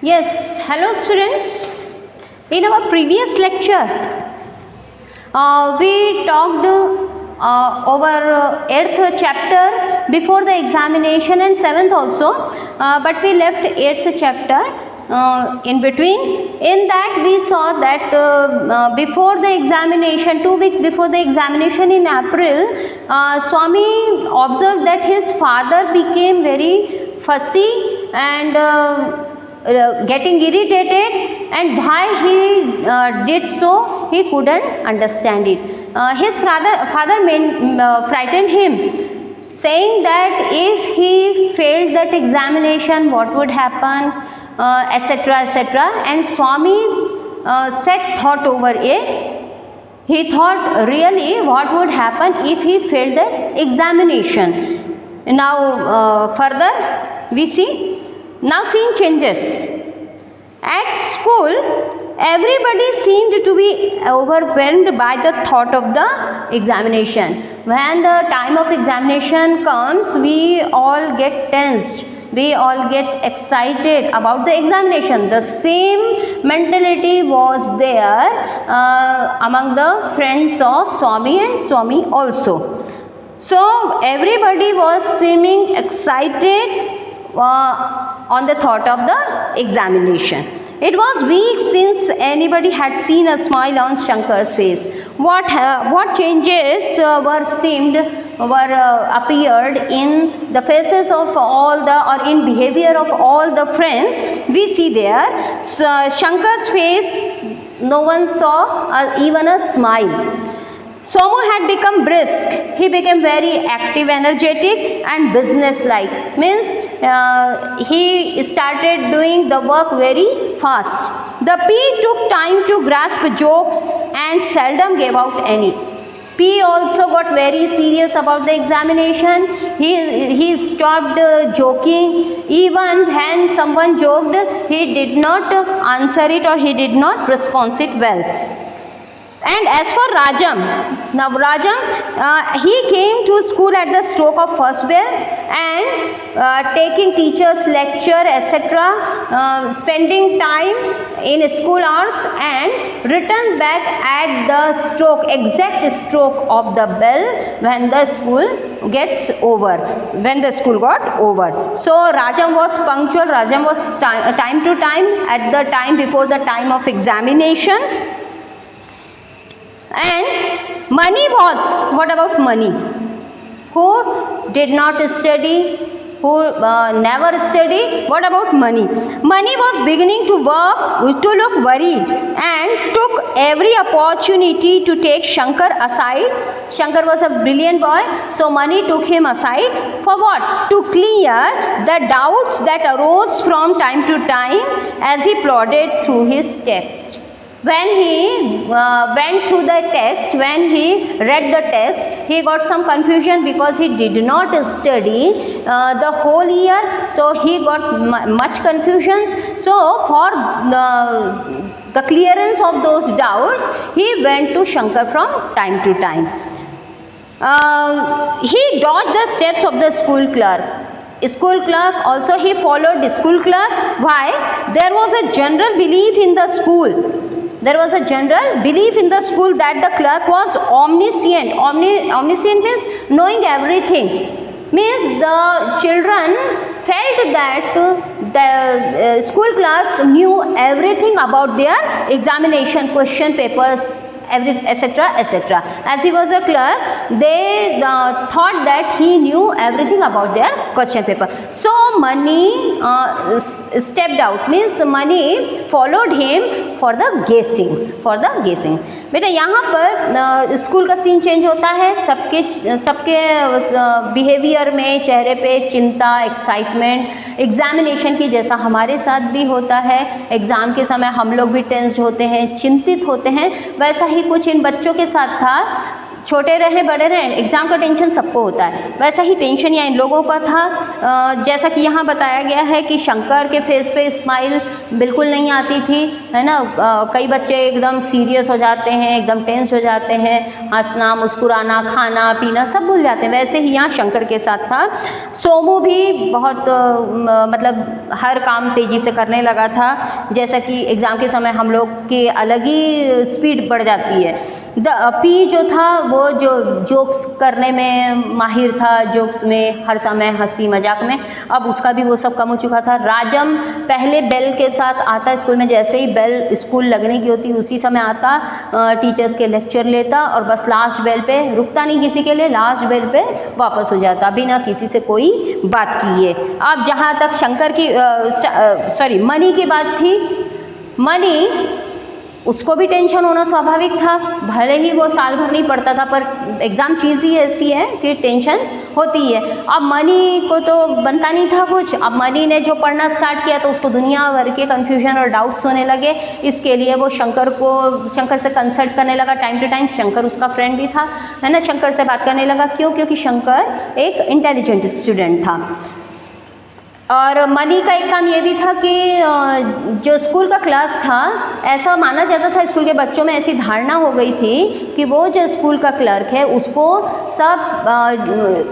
Yes, hello students. In our previous lecture, we talked over 8th chapter before the examination and 7th also, but we left 8th chapter in between. In that we saw that before the examination, 2 weeks before the examination in April, Swami observed that his father became very fussy and getting irritated, and why he did so he couldn't understand it. His father frightened him, saying that if he failed that examination, what would happen, etc., etc. And Swami set thought over it. He thought really what would happen if he failed the examination. Now further we see. Now scene changes. At school, everybody seemed to be overwhelmed by the thought of the examination. When the time of examination comes, we all get tensed. We all get excited about the examination. The same mentality was there among the friends of Swami and Swami also. So everybody was seeming excited on the thought of the examination. It was weeks since anybody had seen a smile on Shankar's face. What changes appeared in the faces of all in behavior of all the friends we see there. So, Shankar's face, no one saw even a smile. Somu had become brisk. He became very active, energetic and business-like. Means he started doing the work very fast. The P took time to grasp jokes and seldom gave out any. P also got very serious about the examination. He stopped joking. Even when someone joked, he did not answer it or he did not respond it well. And as for Rajam, now Rajam, he came to school at the stroke of first bell and taking teachers' lecture, etc., spending time in school hours and returned back at the exact stroke of the bell when the school gets over, when the school got over. So Rajam was punctual, Rajam was time to time at the time before the time of examination. And Mani was, what about Mani? Who did not study, who never studied? What about Mani? Mani was beginning to look worried and took every opportunity to take Shankar aside. Shankar was a brilliant boy, so Mani took him aside for what? To clear the doubts that arose from time to time as he plodded through his text. When he went through the text, when he read the text, he got some confusion because he did not study the whole year. So he got much confusions. So for the clearance of those doubts, he went to Shankar from time to time. He dodged the steps of the school clerk. School clerk also he followed the school clerk. Why? There was a general belief in the school. There was a general belief in the school that the clerk was omniscient. Omniscient means knowing everything. Means the children felt that the school clerk knew everything about their examination, question papers, etc., etc. As he was a clerk, they thought that he knew everything about their question paper. So Mani stepped out, means Mani followed him for the guessings, बेटा यहाँ पर school का scene change होता है. सबके behaviour में, चेहरे पे चिंता, एक्साइटमेंट, एग्जामिनेशन की जैसा हमारे साथ भी होता है. एग्ज़ाम के समय हम लोग भी टेंस्ड होते हैं, चिंतित होते हैं, वैसा ही कुछ इन बच्चों के साथ था. छोटे रहे बड़े रहे, एग्ज़ाम का टेंशन सबको होता है, वैसा ही टेंशन यहाँ इन लोगों का था। जैसा कि यहाँ बताया गया है कि शंकर के फेस पे स्माइल बिल्कुल नहीं आती थी, है ना। कई बच्चे एकदम सीरियस हो जाते हैं, एकदम टेंस हो जाते हैं, हंसना मुस्कुराना खाना पीना सब भूल जाते हैं, वैसे ही यहाँ शंकर के साथ था। सोमू भी बहुत मतलब हर काम तेज़ी से करने लगा था, जैसा कि एग्ज़ाम के समय हम लोग की अलग ही स्पीड बढ़ जाती है। पी जो था वो जो जोक्स करने में माहिर था, जोक्स में हर समय हंसी मजाक में, अब उसका भी वो सब कम हो चुका था। राजम पहले बेल के साथ आता स्कूल में, जैसे ही बेल स्कूल लगने की होती उसी समय आता, टीचर्स के लेक्चर लेता और बस लास्ट बेल पे रुकता नहीं किसी के लिए, लास्ट बेल पे वापस हो जाता बिना किसी से कोई बात किए। अब जहाँ तक शंकर की मनी की बात थी, मनी उसको भी टेंशन होना स्वाभाविक था, भले ही वो साल भर नहीं पढ़ता था, पर एग्ज़ाम चीज़ ही ऐसी है कि टेंशन होती है। अब मनी को तो बनता नहीं था कुछ, अब मनी ने जो पढ़ना स्टार्ट किया तो उसको दुनिया भर के कन्फ्यूजन और डाउट्स होने लगे। इसके लिए वो शंकर से कंसल्ट करने लगा टाइम टू टाइम। शंकर उसका फ्रेंड भी था, है ना, शंकर से बात करने लगा। क्यों? क्योंकि शंकर एक इंटेलिजेंट स्टूडेंट था। और मनी का एक काम ये भी था कि जो स्कूल का क्लर्क था, ऐसा माना जाता था, स्कूल के बच्चों में ऐसी धारणा हो गई थी कि वो जो स्कूल का क्लर्क है उसको सब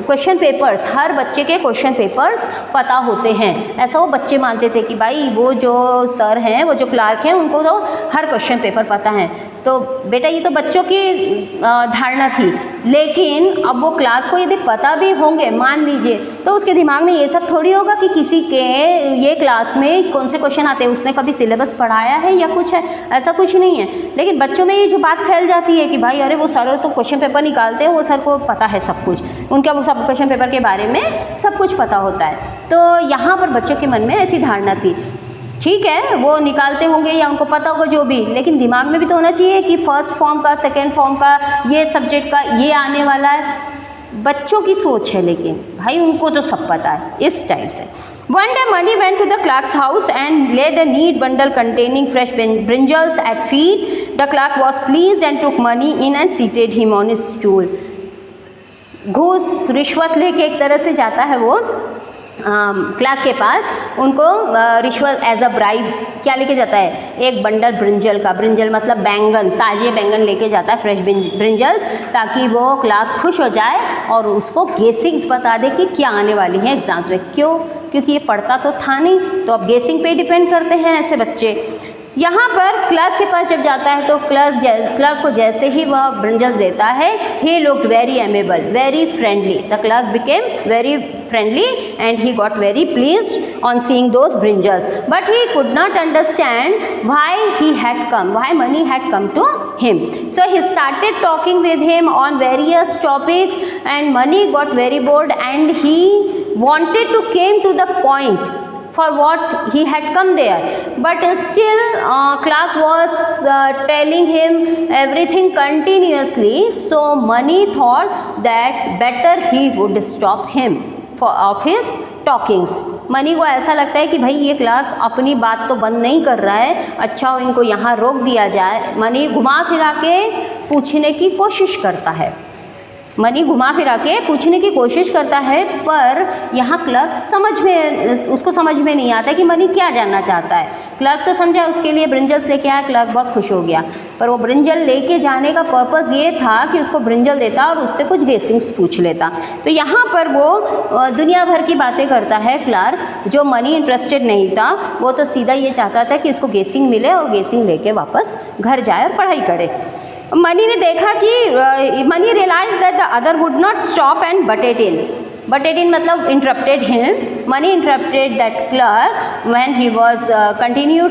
क्वेश्चन पेपर्स, हर बच्चे के क्वेश्चन पेपर्स पता होते हैं। ऐसा वो बच्चे मानते थे कि भाई वो जो सर हैं, वो जो क्लर्क हैं, उनको तो हर क्वेश्चन पेपर पता है। तो बेटा ये तो बच्चों की धारणा थी, लेकिन अब वो क्लर्क को यदि पता भी होंगे मान लीजिए, तो उसके दिमाग में ये सब थोड़ी होगा कि किसी के ये क्लास में कौन से क्वेश्चन आते हैं, उसने कभी सिलेबस पढ़ाया है या कुछ है, ऐसा कुछ नहीं है। लेकिन बच्चों में ये जो बात फैल जाती है कि भाई अरे वो सर तो क्वेश्चन पेपर निकालते हैं, वो सर को पता है सब कुछ, उनका वो सब क्वेश्चन पेपर के बारे में सब कुछ पता होता है। तो यहाँ पर बच्चों के मन में ऐसी धारणा थी। ठीक है, वो निकालते होंगे या उनको पता होगा जो भी, लेकिन दिमाग में भी तो होना चाहिए कि फर्स्ट फॉर्म का, सेकेंड फॉर्म का, ये सब्जेक्ट का ये आने वाला है। बच्चों की सोच है, लेकिन भाई उनको तो सब पता है, इस टाइप से। One day Mani went to the clerk's house and laid a neat bundle containing fresh brinjals at feet. The clerk was pleased and took Mani in and seated him on his stool. घूस रिश्वत लेके एक तरह से जाता है वो clerk के पास, उनको रिश्वत एज अ ब्राइब क्या लेके जाता है, एक बंडल ब्रिंजल का, ब्रिंजल मतलब बैंगन, ताजे बैंगन लेके जाता है, फ्रेश ब्रिंजल्स, ताकि वो क्लर्क खुश हो जाए और उसको गेसिंग्स बता दे कि क्या आने वाली है एग्जाम्स में। क्यों? क्योंकि ये पढ़ता तो था नहीं, तो अब गेसिंग पे डिपेंड करते हैं ऐसे बच्चे। यहाँ पर क्लर्क के पास जब जाता है तो क्लर्क को जैसे ही वह ब्रिंजल्स देता है, he looked very amiable, very friendly. The clerk became very friendly and he got very pleased on seeing those brinjals. But he could not understand why he had come, why Mani had come to him. So he started talking with him on various topics and Mani got very bored and he wanted to came to the point for what he had come there, but still clerk was telling him everything continuously, so Mani thought that better he would stop him of his talkings. Money को ऐसा लगता है कि भाई ये clerk अपनी बात तो बंद नहीं कर रहा है, अच्छा इनको यहाँ रोक दिया जाए। मनी घुमा फिरा के पूछने की कोशिश करता है, मनी घुमा फिरा के पूछने की कोशिश करता है, पर यहाँ क्लर्क उसको समझ में नहीं आता कि मनी क्या जानना चाहता है। क्लर्क तो समझा उसके लिए ब्रिंजल्स लेके आया, क्लर्क बहुत खुश हो गया, पर वो ब्रिंजल लेके जाने का पर्पज़ ये था कि उसको ब्रिंजल देता और उससे कुछ गेसिंग्स पूछ लेता। तो यहाँ पर वो दुनिया भर की बातें करता है क्लर्क, जो मनी इंटरेस्टेड नहीं था, वो तो सीधा ये चाहता था कि उसको गेसिंग मिले और गेसिंग लेके वापस घर जाए और पढ़ाई करे। मनी ने देखा कि Mani realise that the other would not stop and butted in मतलब interrupted him. Mani interrupted that clerk when he was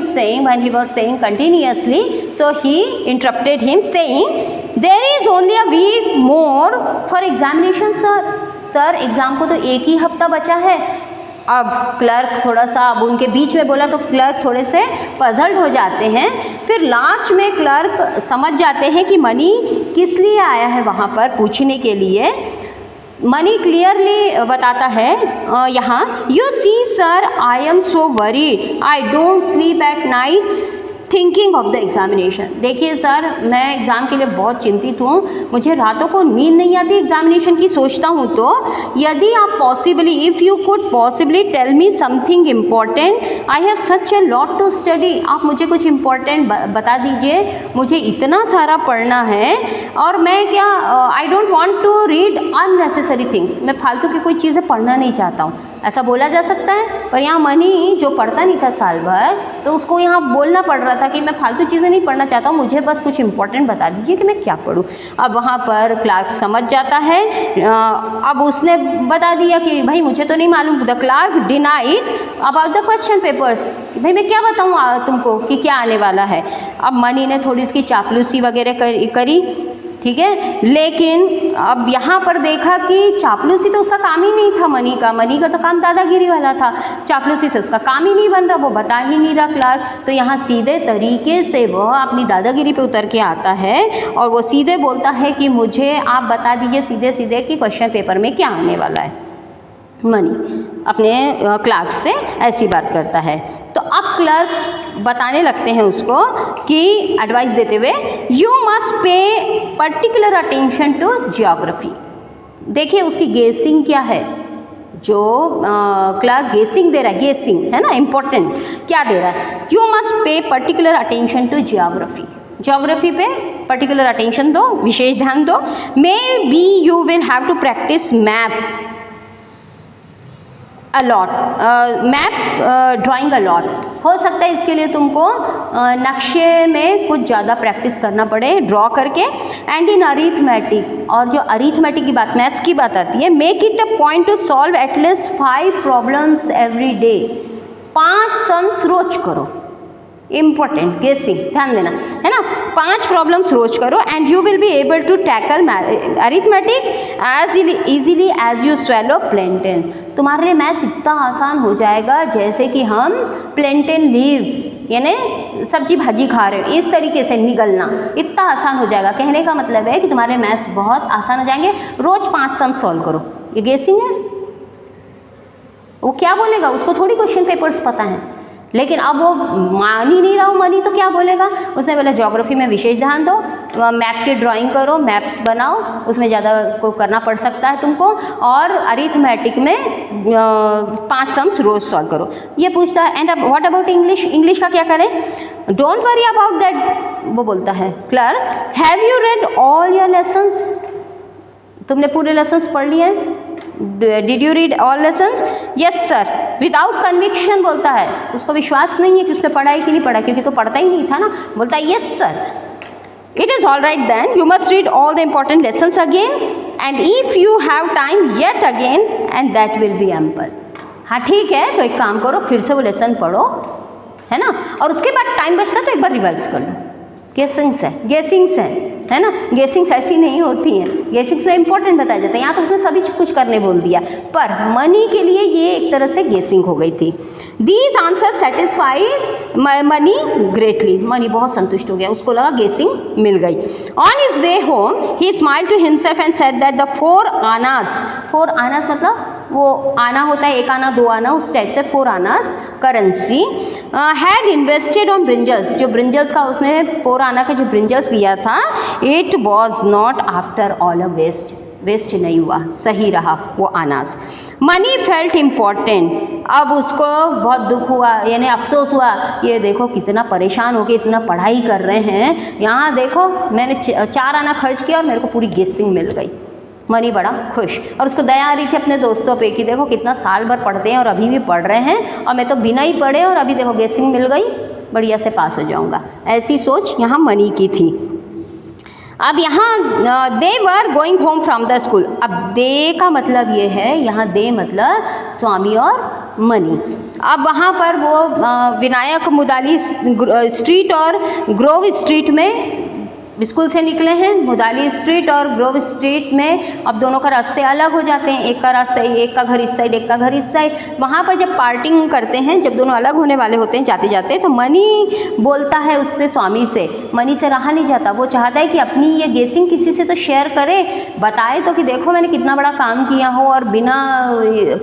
saying continuously, so he interrupted him saying there is only a week more for examination sir exam को तो एक ही हफ्ता बचा है। अब clerk थोड़ा सा, अब उनके बीच में बोला तो क्लर्क थोड़े से पजल्ड हो जाते हैं। फिर लास्ट में क्लर्क समझ जाते हैं कि मनी किस लिए आया है वहाँ पर पूछने के लिए। मनी क्लियरली बताता है यहाँ, you see sir I am so worried, I don't sleep at nights thinking of the examination. देखिए सर, मैं एग्ज़ाम के लिए बहुत चिंतित हूँ, मुझे रातों को नींद नहीं आती एग्जामिनेशन की सोचता हूँ। तो यदि आप possibly, if you could possibly tell me something important, I have such a lot to study. आप मुझे कुछ इम्पॉर्टेंट बता दीजिए, मुझे इतना सारा पढ़ना है और मैं क्या, I don't want to read unnecessary things. मैं फालतू की कोई चीज़ें पढ़ना नहीं चाहता हूँ, ऐसा बोला जा सकता है। पर यहाँ मनी जो पढ़ता नहीं था साल भर, तो उसको यहाँ बोलना पड़ रहा था कि मैं फालतू चीज़ें नहीं पढ़ना चाहता हूँ, मुझे बस कुछ इंपॉर्टेंट बता दीजिए कि मैं क्या पढूं। अब वहाँ पर क्लार्क समझ जाता है। अब उसने बता दिया कि भाई मुझे तो नहीं मालूम। The clerk denied about the question papers. भाई मैं क्या बताऊँ तुमको कि क्या आने वाला है। अब मनी ने थोड़ी उसकी चापलूसी वगैरह करी, ठीक है, लेकिन अब यहाँ पर देखा कि चापलूसी तो उसका काम ही नहीं था मनी का तो काम दादागिरी वाला था। चापलूसी से उसका काम ही नहीं बन रहा, वो बता ही नहीं रहा क्लार्क। तो यहाँ सीधे तरीके से वह अपनी दादागिरी पे उतर के आता है और वो सीधे बोलता है कि मुझे आप बता दीजिए सीधे सीधे कि क्वेश्चन पेपर में क्या आने वाला है। मनी अपने क्लार्क से ऐसी बात करता है। तो अब क्लर्क बताने लगते हैं उसको कि एडवाइस देते हुए, you must pay particular attention to geography. देखिए उसकी गेसिंग क्या है, जो क्लर्क गेसिंग दे रहा है, गेसिंग है ना, इम्पोर्टेंट क्या दे रहा है, you must pay particular attention to geography. Geography पे पर्टिकुलर अटेंशन दो, विशेष ध्यान दो। Maybe you will have to practise map a lot, map drawing a lot. हो सकता है इसके लिए तुमको नक्शे में कुछ ज़्यादा प्रैक्टिस करना पड़े ड्रॉ करके। एंड इन अरीथमेटिक, और जो अरीथमेटिक की बात, मैथ्स की बात आती है, make it a point to solve at least 5 problems every day. 5 sums रोज करो, इम्पोर्टेंट गेसिंग, ध्यान देना है ना। 5 प्रॉब्लम्स रोज करो and you will be able to tackle arithmetic as easily as you swallow plantain. तुम्हारे लिए मैथ्स इतना आसान हो जाएगा जैसे कि हम प्लेंटेन लीव्स यानी सब्जी भाजी खा रहे हो, इस तरीके से निगलना इतना आसान हो जाएगा। कहने का मतलब है कि तुम्हारे मैथ्स बहुत आसान हो जाएंगे। रोज 5 सम सॉल्व करो। ये गेसिंग है, वो क्या बोलेगा उसको थोड़ी क्वेश्चन पेपर्स पता है, लेकिन अब वो मान ही नहीं रहा हूँ, मनी तो क्या बोलेगा। उसने बोला ज्योग्राफी में विशेष ध्यान दो, मैप की ड्राइंग करो, मैप्स बनाओ, उसमें ज़्यादा को करना पड़ सकता है तुमको, और अरिथमेटिक में 5 सम्स रोज सॉल्व करो। ये पूछता है। एंड अब व्हाट अबाउट इंग्लिश, इंग्लिश का क्या करें। डोंट वरी अबाउट दैट, वो बोलता है clerk, have you read all your lessons. तुमने पूरे लेसन्स पढ़ लिए हैं। Did you read all lessons. Yes sir, without conviction बोलता है, उसको विश्वास नहीं है कि उसने पढ़ा है कि नहीं पढ़ा, क्योंकि तो पढ़ता ही नहीं था ना। बोलता है yes sir, it is all right then, you must read all the important lessons again and if you have time yet again and that will be ample. हाँ ठीक है, तो एक काम करो, फिर से वो लेसन पढ़ो, है ना, और उसके बाद टाइम बचता तो एक बार रिवाइज कर लो। गेसिंग्स है ना। गेसिंग्स ऐसी नहीं होती हैं, गेसिंग्स में इंपॉर्टेंट बताया जाता है। यहाँ तो उसने सभी कुछ करने बोल दिया, पर मनी के लिए ये एक तरह से गेसिंग हो गई थी। These answer satisfies Mani greatly. Mani बहुत संतुष्ट हो गया, उसको लगा गेसिंग मिल गई। On his way home he smiled to himself and said that the 4 annas, 4 annas मतलब वो आना होता है, 1 आना 2 आना, उस टाइप से 4 annas currency had invested on brinjals. जो ब्रिंजल्स का उसने 4 आना का जो ब्रिंजल्स लिया था, it was not after all a waste नहीं हुआ, सही रहा वो आनास। Money felt important. अब उसको बहुत दुख हुआ, यानी अफसोस हुआ, ये देखो कितना परेशान होके इतना पढ़ाई कर रहे हैं, यहाँ देखो मैंने 4 आना खर्च किया और मेरे को पूरी गेसिंग मिल गई। मनी बड़ा खुश, और उसको दया आ रही थी अपने दोस्तों पे कि देखो कितना साल भर पढ़ते हैं और अभी भी पढ़ रहे हैं, और मैं तो बिना ही पढ़े और अभी देखो गेसिंग मिल गई, बढ़िया से पास हो जाऊंगा। ऐसी सोच यहाँ मनी की थी। अब यहाँ they were going home from the school. अब दे का मतलब ये है, यहाँ दे मतलब स्वामी और मनी। अब वहाँ पर वो विनायक मुदाली स्ट्रीट और ग्रोव स्ट्रीट में स्कूल से निकले हैं, मुदाली स्ट्रीट और ग्रोव स्ट्रीट में अब दोनों का रास्ते अलग हो जाते हैं, एक का रास्ता, एक का घर इस साइड, एक का घर इस साइड। वहाँ पर जब पार्टिंग करते हैं, जब दोनों अलग होने वाले होते हैं जाते जाते, तो मनी बोलता है उससे, स्वामी से, मनी से रहा नहीं जाता, वो चाहता है कि अपनी ये गेसिंग किसी से तो शेयर करे, बताए तो कि देखो मैंने कितना बड़ा काम किया हो और बिना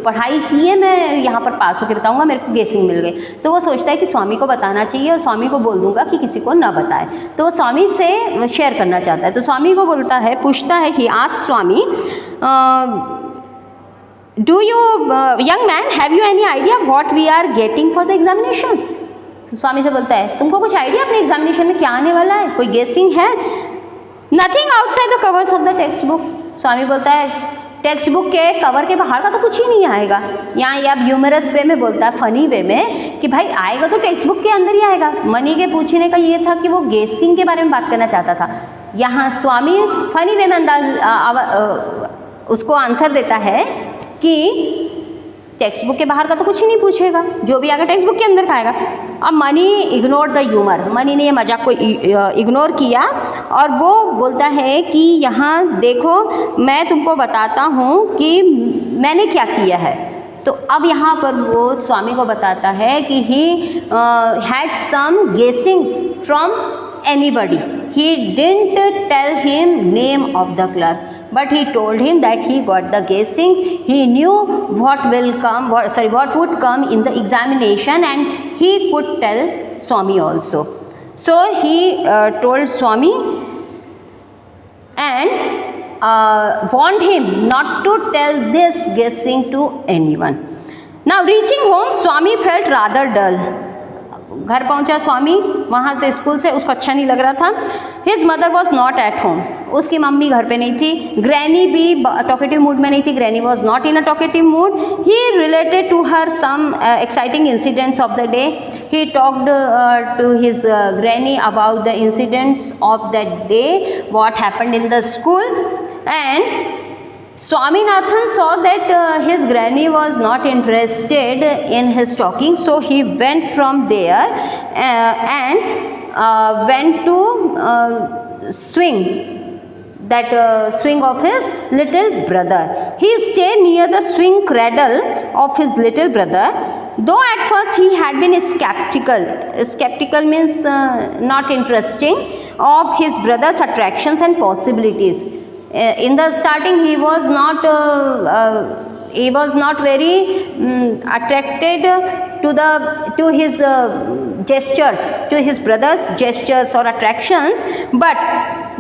पढ़ाई किए मैं यहाँ पर पास होकर बताऊँगा, मेरे को गेसिंग मिल गई। तो वो सोचता है कि स्वामी को बताना चाहिए और स्वामी को बोल दूंगा कि किसी को ना बताए, तो वो स्वामी से शेयर करना चाहता है। तो स्वामी को बोलता है, पूछता है कि आज Swami, do you young man have you any idea what we are getting for the examination? Swami से बोलता है, तुमको कुछ आइडिया अपने एग्जामिनेशन में क्या आने वाला है, कोई गेसिंग है? Nothing outside the covers of the text book. Swami बोलता है, टेक्स्ट बुक के कवर के बाहर का तो कुछ ही नहीं आएगा। यहाँ ये अब ह्यूमरस वे में बोलता है, फनी वे में, कि भाई आएगा तो टेक्स्ट बुक के अंदर ही आएगा। मनी के पूछने का ये था कि वो गेसिंग के बारे में बात करना चाहता था। यहाँ स्वामी फनी वे में उसको आंसर देता है कि टेक्स्ट बुक के बाहर का तो कुछ ही नहीं पूछेगा, जो भी आएगा टेक्स्ट बुक के अंदर का आएगा। अब money ignore the humour, money ने ये मजाक को इग्नोर किया और वो बोलता है कि यहाँ देखो मैं तुमको बताता हूँ कि मैंने क्या किया है। तो अब यहाँ पर वो स्वामी को बताता है कि he had some guessings from anybody, he didn't tell him name of the clerk, but he told him that he got the guessings, he knew what would come in the examination, and he could tell Swami also. So he told Swami and warned him not to tell this guessing to anyone. Now reaching home, Swami felt rather dull. घर पहुंचा स्वामी वहाँ से school से, उसको अच्छा नहीं लग रहा था। His mother was not at home, उसकी मम्मी घर पे नहीं थी। ग्रैनी भी टॉकेटिव मूड में नहीं थी, granny was not in a talkative mood. He related to her some exciting incidents of the day. He talked to his granny about the incidents of that day, what happened in the school. And Swaminathan saw that his granny was not interested in his talking, so he went from there and went to swing of his little brother. He stayed near the swing cradle of his little brother. Though at first he had been skeptical means not interesting, of his brother's attractions and possibilities. In the starting he was not very attracted to his gestures, to his brother's gestures or attractions. But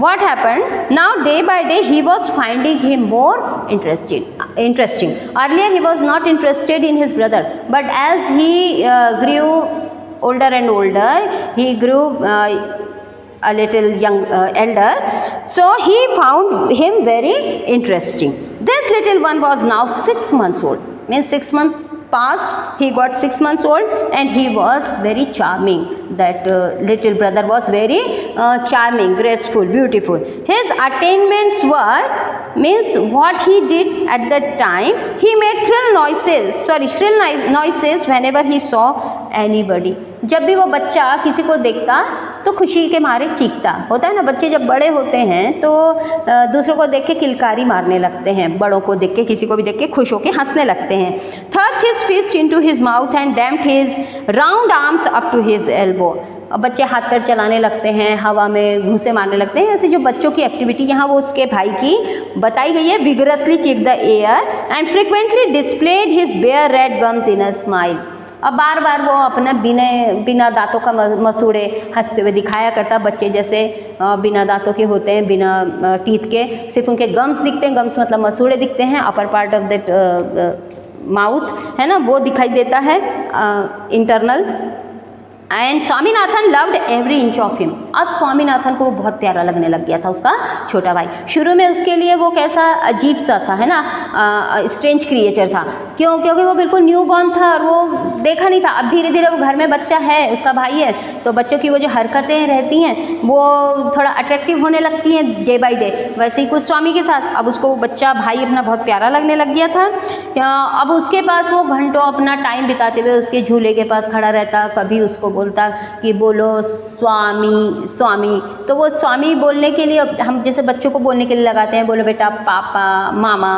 what happened, now day by day he was finding him more interesting. Earlier he was not interested in his brother, but as he grew older and older, he grew a little elder, so he found him very interesting. This little one was now 6 months old, means 6 months passed, he got 6 months old, and he was very charming. That little brother was very charming, graceful, beautiful. His attainments were, means what he did at that time, he made shrill noises whenever he saw anybody. जब भी वो बच्चा किसी को देखता तो खुशी के मारे चीखता। होता है ना, बच्चे जब बड़े होते हैं तो दूसरों को देख के किलकारी मारने लगते हैं, बड़ों को देख के, किसी को भी देख के खुश होके हंसने लगते हैं। Thrust his fist into his mouth and damped his round arms up to his elbow. अब बच्चे हाथ पैर चलाने लगते हैं, हवा में घूंसे मारने लगते हैं। ऐसे जो बच्चों की एक्टिविटी यहाँ वो उसके भाई की बताई गई है। vigorously kicked the air and frequently displayed his bare red gums in a smile. अब बार बार वो अपना बिना दांतों का मसूड़े हंसते हुए दिखाया करता। बच्चे जैसे बिना दांतों के होते हैं, बिना टीथ के, सिर्फ उनके गम्स दिखते हैं। गम्स मतलब मसूड़े दिखते हैं, upper part of that mouth है ना, वो दिखाई देता है internal. And Swaminathan loved every inch of him. अब स्वामीनाथन को वो बहुत प्यारा लगने लग गया था उसका छोटा भाई। शुरू में उसके लिए वो कैसा अजीब सा था, है ना, स्ट्रेंज क्रिएचर था। क्योंकि वो बिल्कुल न्यू बॉर्न था और वो देखा नहीं था। अब धीरे धीरे वो घर में बच्चा है, उसका भाई है, तो बच्चों की वो जो हरकतें रहती हैं वो थोड़ा अट्रैक्टिव होने लगती हैं डे बाई डे। वैसे ही कुछ स्वामी के साथ अब उसको बच्चा भाई अपना बहुत प्यारा लगने लग गया था। अब उसके पास वो घंटों अपना टाइम बिताते हुए उसके झूले के पास खड़ा रहता, कभी उसको बोलता कि बोलो स्वामी स्वामी, तो वो स्वामी बोलने के लिए हम जैसे बच्चों को बोलने के लिए लगाते हैं, बोलो बेटा पापा मामा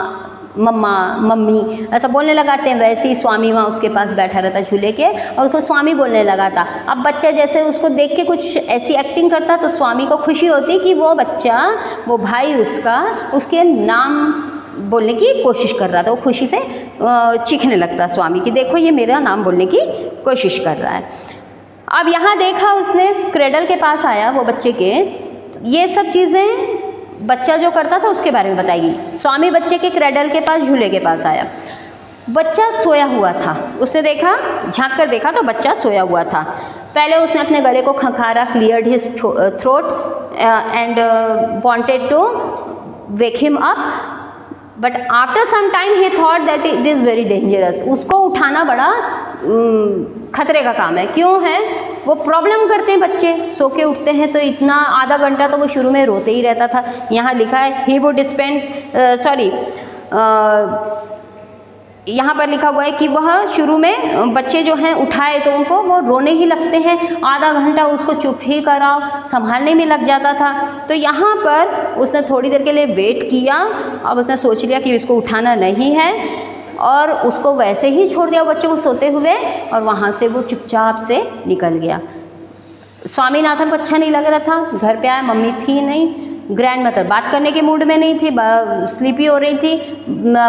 मम्मा मम्मी ऐसा बोलने लगाते हैं, वैसे ही स्वामी वहाँ उसके पास बैठा रहता झूले के और उसको स्वामी बोलने लगा था। अब बच्चा जैसे उसको देख के कुछ ऐसी एक्टिंग करता तो स्वामी को खुशी होती कि वो बच्चा, वो भाई उसका उसके नाम बोलने की कोशिश कर रहा था, वो खुशी से चीखने लगता स्वामी कि देखो ये मेरा नाम बोलने की कोशिश कर रहा है। अब यहाँ देखा उसने, क्रेडल के पास आया वो बच्चे के, ये सब चीज़ें बच्चा जो करता था उसके बारे में बताएगी। स्वामी बच्चे के क्रेडल के पास झूले के पास आया, बच्चा सोया हुआ था, उसने देखा झांक कर देखा तो बच्चा सोया हुआ था। पहले उसने अपने गले को खंखारा, cleared his throat and wanted to wake him up, but after some time he thought that it is very dangerous. उसको उठाना बड़ा खतरे का काम है। क्यों है? वो प्रॉब्लम करते हैं बच्चे, सो के उठते हैं तो इतना आधा घंटा तो वो शुरू में रोते ही रहता था। यहाँ लिखा है ही वुड स्पेंड यहाँ पर लिखा हुआ है कि वह शुरू में बच्चे जो हैं उठाए तो उनको वो रोने ही लगते हैं, आधा घंटा उसको चुप ही कराओ, संभालने में लग जाता था। तो यहाँ पर उसने थोड़ी देर के लिए वेट किया, अब उसने सोच लिया कि इसको उठाना नहीं है और उसको वैसे ही छोड़ दिया बच्चों को सोते हुए और वहाँ से वो चुपचाप से निकल गया। स्वामीनाथन को अच्छा नहीं लग रहा था, घर पे आया, मम्मी थी नहीं, ग्रैंड मदर बात करने के मूड में नहीं थी, स्लीपी हो रही थी,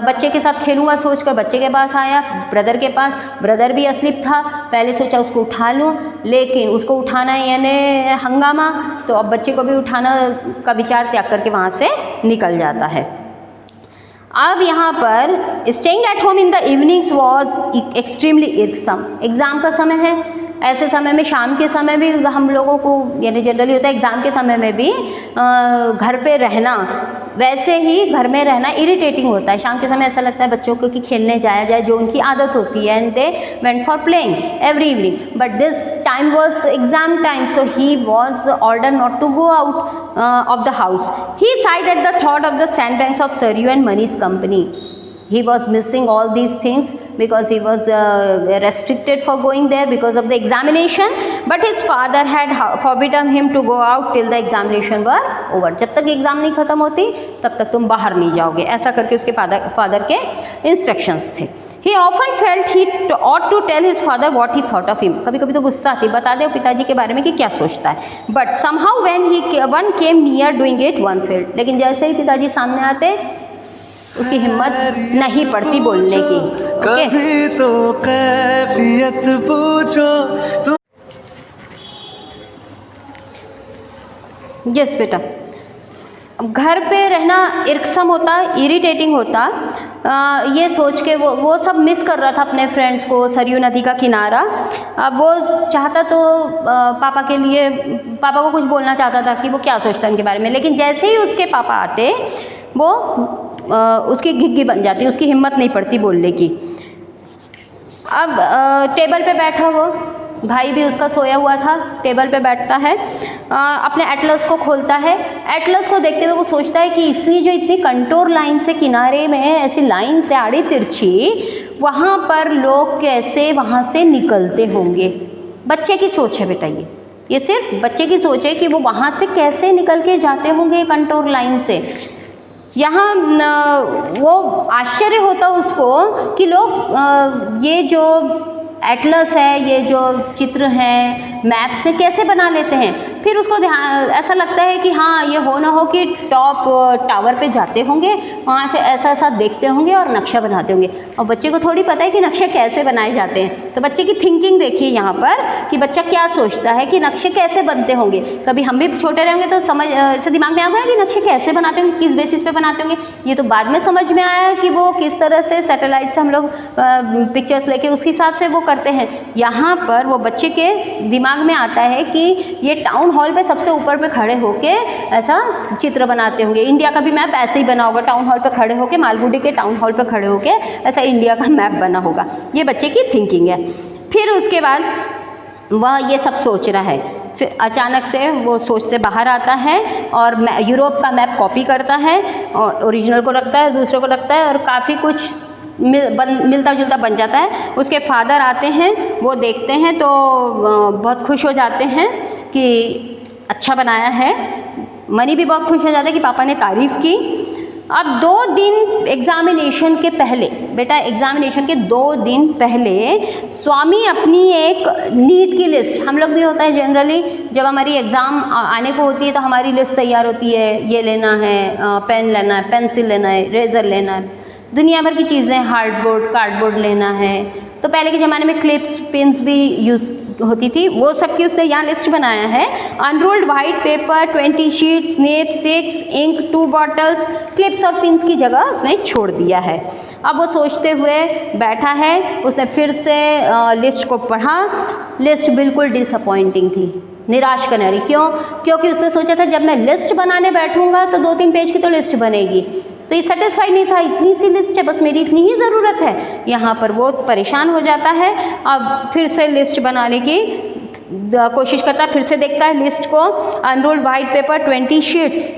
बच्चे के साथ खेलूंगा सोचकर बच्चे के पास आया, ब्रदर के पास, ब्रदर भी अस्लीप था। पहले सोचा उसको उठा लूं, लेकिन उसको उठाना यानी हंगामा, तो अब बच्चे को भी उठाना का विचार त्याग करके वहाँ से निकल जाता है। अब यहाँ पर staying at home in the evenings was extremely irksome. Exam का समय है, ऐसे समय में शाम के समय भी हम लोगों को यानी जनरली होता है एग्ज़ाम के समय में भी घर पे रहना, वैसे ही घर में रहना इरिटेटिंग होता है। शाम के समय ऐसा लगता है बच्चों को कि खेलने जाया जाए, जो उनकी आदत होती है, and they went for playing every evening, but this time was exam time, so he was order not to go out of the house. He sighed at the thought of the sandbanks of Sarayu and Manish company. He was missing all these things because he was restricted for going there because of the examination, but his father had forbidden him to go out till the examination were over. जब तक exam नहीं ख़त्म होती तब तक तुम बाहर नहीं जाओगे, ऐसा करके उसके फादर के इंस्ट्रक्शंस थे। He often felt he ought to tell his father what he thought of him. कभी कभी तो गुस्सा आती, बता दे पिताजी के बारे में कि क्या सोचता है, but somehow when one came near doing it, one failed. लेकिन जैसे ही पिताजी सामने आते उसकी हिम्मत नहीं पड़ती बोलने की। ओके, कभी तो कैफियत पूछो तुम। यस बेटा, घर पे रहना इर्कसम होता, इरिटेटिंग होता, ये सोच के वो सब मिस कर रहा था अपने फ्रेंड्स को, सरयू नदी का किनारा। अब वो चाहता तो पापा के लिए, पापा को कुछ बोलना चाहता था कि वो क्या सोचता है उनके बारे में, लेकिन जैसे ही उसके पापा आते वो उसकी घिघी बन जाती, उसकी हिम्मत नहीं पड़ती बोलने की। अब टेबल पे बैठा वो भाई भी उसका सोया हुआ था, टेबल पे बैठता है, अपने एटलस को खोलता है। एटलस को देखते हुए वो सोचता है कि इसकी जो इतनी कंटूर लाइन से किनारे में ऐसी लाइन से आड़ी तिरछी, वहाँ पर लोग कैसे वहाँ से निकलते होंगे। बच्चे की सोच है बेटा, ये सिर्फ बच्चे की सोच है कि वो वहाँ से कैसे निकल के जाते होंगे कंटूर लाइन से। यहाँ वो आश्चर्य होता उसको कि लोग ये जो एटलस है, ये जो चित्र हैं, मैप से कैसे बना लेते हैं। फिर उसको ध्यान ऐसा लगता है कि हाँ, ये हो ना हो कि टॉप टावर पे जाते होंगे, वहाँ से ऐसा ऐसा देखते होंगे और नक्शा बनाते होंगे। और बच्चे को थोड़ी पता है कि नक्शे कैसे बनाए जाते हैं, तो बच्चे की थिंकिंग देखिए यहाँ पर कि बच्चा क्या सोचता है कि नक्शे कैसे बनते होंगे। कभी हम भी छोटे रहेंगे तो समझ ऐसे दिमाग में आएगा कि नक्शे कैसे बनाते होंगे, किस बेसिस पे बनाते होंगे। ये तो बाद में समझ में आया कि वो किस तरह से सैटेलाइट से हम लोग पिक्चर्स लेके उस हिसाब से वो करते हैं। यहाँ पर वो बच्चे के दिमाग में आता है कि ये टाउन हॉल पे सबसे ऊपर पे खड़े होके ऐसा चित्र बनाते होंगे। इंडिया का भी मैप ऐसे ही बना होगा, टाउन हॉल पे खड़े होके, मालगुडी के टाउन हॉल पे खड़े होके ऐसा इंडिया का मैप बना होगा। ये बच्चे की थिंकिंग है। फिर उसके बाद वह ये सब सोच रहा है, फिर अचानक से वो सोच से बाहर आता है और यूरोप का मैप कॉपी करता है और ओरिजिनल को रखता है, दूसरे को रखता है और काफ़ी कुछ मिलता जुलता बन जाता है। उसके फादर आते हैं, वो देखते हैं तो बहुत खुश हो जाते हैं कि अच्छा बनाया है। मनी भी बहुत खुश हो जाता है कि पापा ने तारीफ़ की। अब 2 दिन एग्ज़ामिनेशन के पहले, बेटा एग्ज़ामिनेशन के 2 दिन पहले स्वामी अपनी एक नीट की लिस्ट, हम लोग भी होता है जनरली जब हमारी एग्ज़ाम आने को होती है तो हमारी लिस्ट तैयार होती है, ये लेना है, पेन लेना है, पेंसिल लेना है, रेज़र लेना है, दुनिया भर की चीज़ें, हार्डबोर्ड कार्डबोर्ड लेना है। तो पहले के ज़माने में क्लिप्स पिन्स भी यूज़ होती थी, वो सब की उसने यहाँ लिस्ट बनाया है। Unruled white paper 20 sheets, nib 6 ink 2 bottles, clips और पिन्स की जगह उसने छोड़ दिया है। अब वो सोचते हुए बैठा है, उसने फिर से लिस्ट को पढ़ा। लिस्ट बिल्कुल डिसअपॉइंटिंग थी, निराश करने वाली। क्यों? क्योंकि उसने सोचा था जब मैं लिस्ट बनाने बैठूंगा तो 2-3 पेज की तो लिस्ट बनेगी, तो ये सेटिस्फाइड नहीं था, इतनी सी लिस्ट है, बस मेरी इतनी ही ज़रूरत है। यहाँ पर वो परेशान हो जाता है। अब फिर से लिस्ट बनाने की कोशिश करता है, फिर से देखता है लिस्ट को। अनरोल्ड वाइट पेपर 20 शीट्स,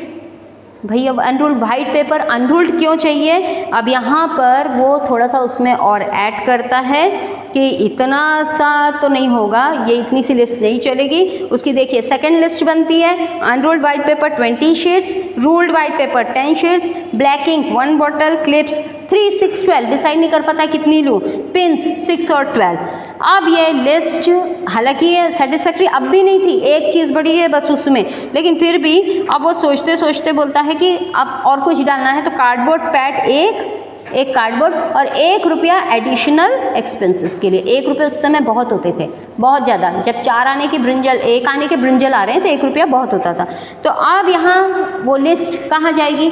भैया अनरूल्ड वाइट पेपर अनरूल्ड क्यों चाहिए? अब यहाँ पर वो थोड़ा सा उसमें और ऐड करता है कि इतना सा तो नहीं होगा, ये इतनी सी लिस्ट नहीं चलेगी। उसकी देखिए सेकंड लिस्ट बनती है, unruled white paper 20 sheets, ruled white paper 10 sheets, black ink 1 bottle, clips 3, 6, 12, decide नहीं कर पाता कितनी लूँ, पिन्स 6 और 12। अब ये लिस्ट हालांकि ये सेटिस्फैक्ट्री अब भी नहीं थी, एक चीज़ बड़ी है बस उसमें, लेकिन फिर भी अब वो सोचते सोचते बोलता है कि अब और कुछ डालना है। तो कार्डबोर्ड पैड एक कार्डबोर्ड और ₹1 एडिशनल एक्सपेंसेस के लिए। ₹1 उस समय बहुत होते थे, बहुत ज़्यादा। जब 4 आने की ब्रिंजल, 1 आने के ब्रिंजल आ रहे हैं तो ₹1 बहुत होता था। तो अब यहाँ वो लिस्ट कहाँ जाएगी?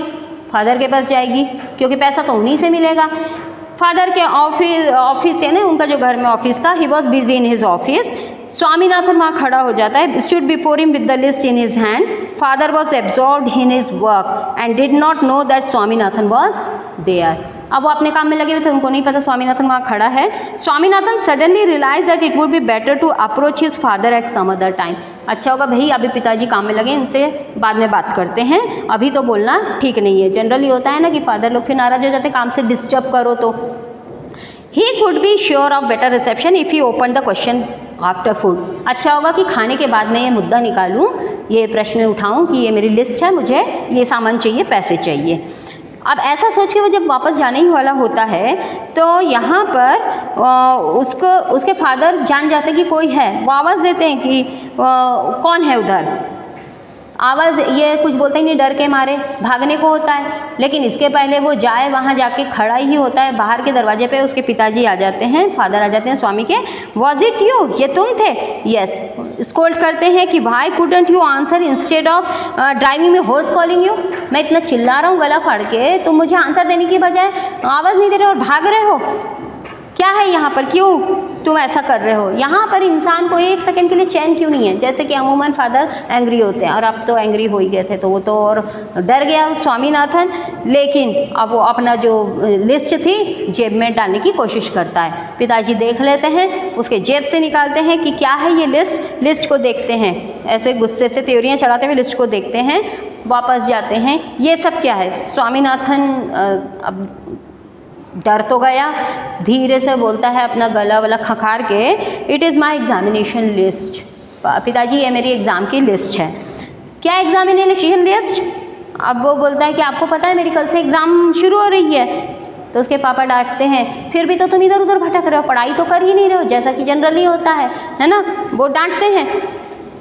फादर के पास जाएगी, क्योंकि पैसा तो उन्हीं से मिलेगा। फादर के ऑफिस है ना, उनका जो घर में ऑफिस था, he was busy in his office. Swaminathan वहाँ खड़ा हो जाता है, stood before him with the list in his hand. Father was absorbed in his work and did not know that Swaminathan was there. अब वो अपने काम में लगे हुए थे, उनको नहीं पता स्वामीनाथन वहाँ खड़ा है। Swaminathan suddenly realise that it would be better to approach his father at some other time. अच्छा होगा भाई, अभी पिताजी काम में लगे, इनसे बाद में बात करते हैं, अभी तो बोलना ठीक नहीं है। जनरली होता है ना कि फादर लोग फिर नाराज हो जाते हैं, काम से डिस्टर्ब करो तो। He could be sure of better reception if he opened the question after food. अच्छा होगा कि खाने के बाद मैं ये मुद्दा निकालूं, ये प्रश्न उठाऊं कि ये मेरी लिस्ट है, मुझे ये सामान चाहिए, पैसे चाहिए। अब ऐसा सोच के वो जब वापस जाने ही वाला होता है तो यहाँ पर उसके फादर जान जाते हैं कि कोई है। वो आवाज़ देते हैं कि कौन है उधर। आवाज़ ये कुछ बोलते ही नहीं, डर के मारे भागने को होता है, लेकिन इसके पहले वो जाए वहाँ जाके खड़ा ही होता है। बाहर के दरवाजे पे उसके पिताजी आ जाते हैं, फादर आ जाते हैं स्वामी के। Was it you? ये तुम थे? यस। स्कोल्ड करते हैं कि why couldn't you answer instead of driving में हॉर्स कॉलिंग यू। मैं इतना चिल्ला रहा हूँ गला फाड़ के, तुम मुझे आंसर देने की बजाय आवाज़ नहीं दे रहे और भाग रहे हो, क्या है यहाँ पर? क्यों तुम ऐसा कर रहे हो? यहाँ पर इंसान को 1 सेकंड के लिए चैन क्यों नहीं है? जैसे कि अमूमन फादर एंग्री होते हैं, और अब तो एंग्री हो ही गए थे, तो वो तो और डर गया स्वामीनाथन। लेकिन अब वो अपना जो लिस्ट थी जेब में डालने की कोशिश करता है। पिताजी देख लेते हैं, उसके जेब से निकालते हैं कि क्या है ये लिस्ट को देखते हैं, ऐसे गुस्से से त्योरियाँ चढ़ाते हुए लिस्ट को देखते हैं, वापस जाते हैं। ये सब क्या है? स्वामीनाथन अब डर तो गया, धीरे से बोलता है अपना गला वाला खखार के, it is my examination list. पिताजी ये मेरी एग्ज़ाम की लिस्ट है। क्या एग्जामिनेशन लिस्ट? अब वो बोलता है कि आपको पता है मेरी कल से एग्ज़ाम शुरू हो रही है। तो उसके पापा डांटते हैं, फिर भी तो तुम इधर उधर भटक रहे हो, पढ़ाई तो कर ही नहीं रहे हो, जैसा कि जनरली होता है ना। वो डांटते हैं।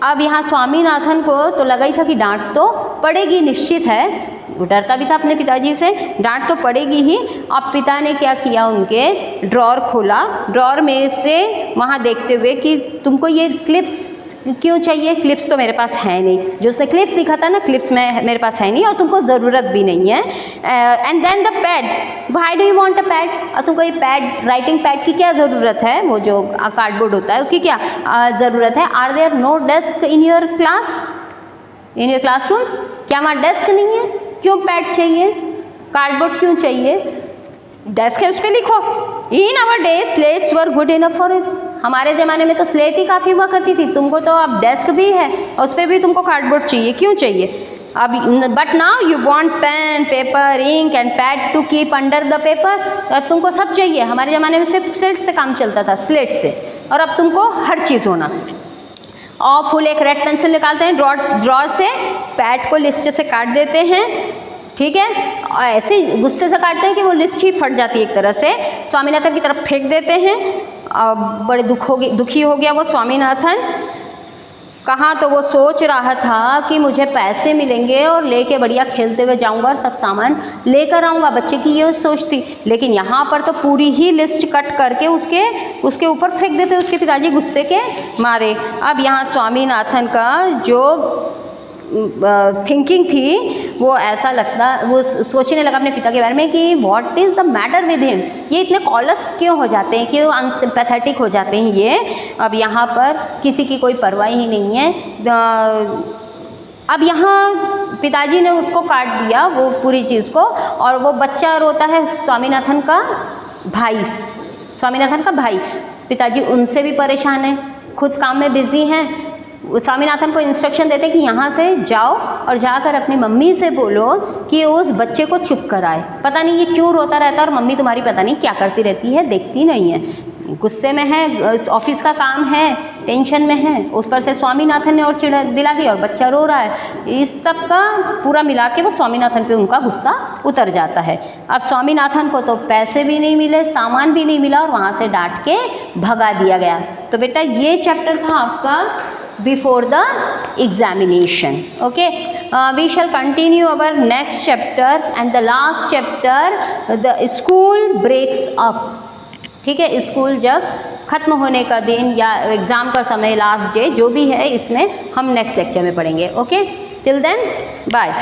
अब यहाँ स्वामीनाथन को तो लगा ही था कि डांट तो पड़ेगी, निश्चित है। वो डरता भी था अपने पिताजी से, डांट तो पड़ेगी ही। अब पिता ने क्या किया, उनके ड्रॉर खोला, ड्रॉर में से वहाँ देखते हुए कि तुमको ये क्लिप्स क्यों चाहिए? क्लिप्स तो मेरे पास है नहीं, जो उसने क्लिप्स लिखा था ना, क्लिप्स में मेरे पास है नहीं और तुमको ज़रूरत भी नहीं है। And then the pad, why do you want a pad? और तुमको ये पैड, राइटिंग पैड की क्या ज़रूरत है? वो जो कार्डबोर्ड होता है उसकी क्या ज़रूरत है? Are there no desk in your class, in your classrooms? क्या वहाँ डेस्क नहीं है? क्यों पैड चाहिए? कार्डबोर्ड क्यों चाहिए? डेस्क है, उस पर लिखो। In our days slates were good enough for us. हमारे ज़माने में तो स्लेट ही काफ़ी हुआ करती थी, तुमको तो अब डेस्क भी है और उस पर भी तुमको कार्डबोर्ड चाहिए, क्यों चाहिए? अब but now you want pen, paper, ink and pad to keep under the paper. तुमको सब चाहिए, हमारे ज़माने में सिर्फ स्लेट से काम चलता था, स्लेट से, और अब तुमको हर चीज़ होना। और फुल एक रेड पेंसिल निकालते हैं ड्रॉर से, पैड को लिस्ट से काट देते हैं, ठीक है, और ऐसे गुस्से से काटते हैं कि वो लिस्ट ही फट जाती है एक तरह से, स्वामीनाथन की तरफ फेंक देते हैं। और बड़े दुखी हो गया वो स्वामीनाथन। कहाँ तो वो सोच रहा था कि मुझे पैसे मिलेंगे और लेके बढ़िया खेलते हुए जाऊंगा और सब सामान लेकर आऊँगा, बच्चे की ये सोच थी। लेकिन यहाँ पर तो पूरी ही लिस्ट कट करके उसके ऊपर फेंक देते उसके पिताजी गुस्से के मारे। अब यहाँ स्वामीनाथन का जो थिंकिंग थी वो ऐसा लगता, वो सोचने लगा अपने पिता के बारे में कि what is the matter with him, ये इतने कॉलस क्यों हो जाते हैं, क्यों अनसिम्पैथेटिक हो जाते हैं ये। अब यहाँ पर किसी की कोई परवाह ही नहीं है। अब यहाँ पिताजी ने उसको काट दिया वो पूरी चीज़ को, और वो बच्चा रोता है, स्वामीनाथन का भाई। पिताजी उनसे भी परेशान है, खुद काम में बिजी हैं। स्वामीनाथन को इंस्ट्रक्शन देते कि यहाँ से जाओ और जाकर अपनी मम्मी से बोलो कि उस बच्चे को चुप कराए। पता नहीं ये क्यों रोता रहता है और मम्मी तुम्हारी पता नहीं क्या करती रहती है, देखती नहीं है, गुस्से में है, ऑफिस का काम है, टेंशन में है, उस पर से स्वामीनाथन ने और चिढ़ दिला दी और बच्चा रो रहा है। इस सब का पूरा मिला के वो स्वामीनाथन पे उनका गुस्सा उतर जाता है। अब स्वामीनाथन को तो पैसे भी नहीं मिले, सामान भी नहीं मिला और वहाँ से डांट के भगा दिया गया। तो बेटा ये चैप्टर था आपका before the examination. Okay, we shall continue our next chapter and the last chapter, the school breaks up. ठीक है, स्कूल जब खत्म होने का दिन या एग्ज़ाम का समय, लास्ट डे जो भी है, इसमें हम नेक्स्ट लेक्चर में पढ़ेंगे। Okay, till then bye.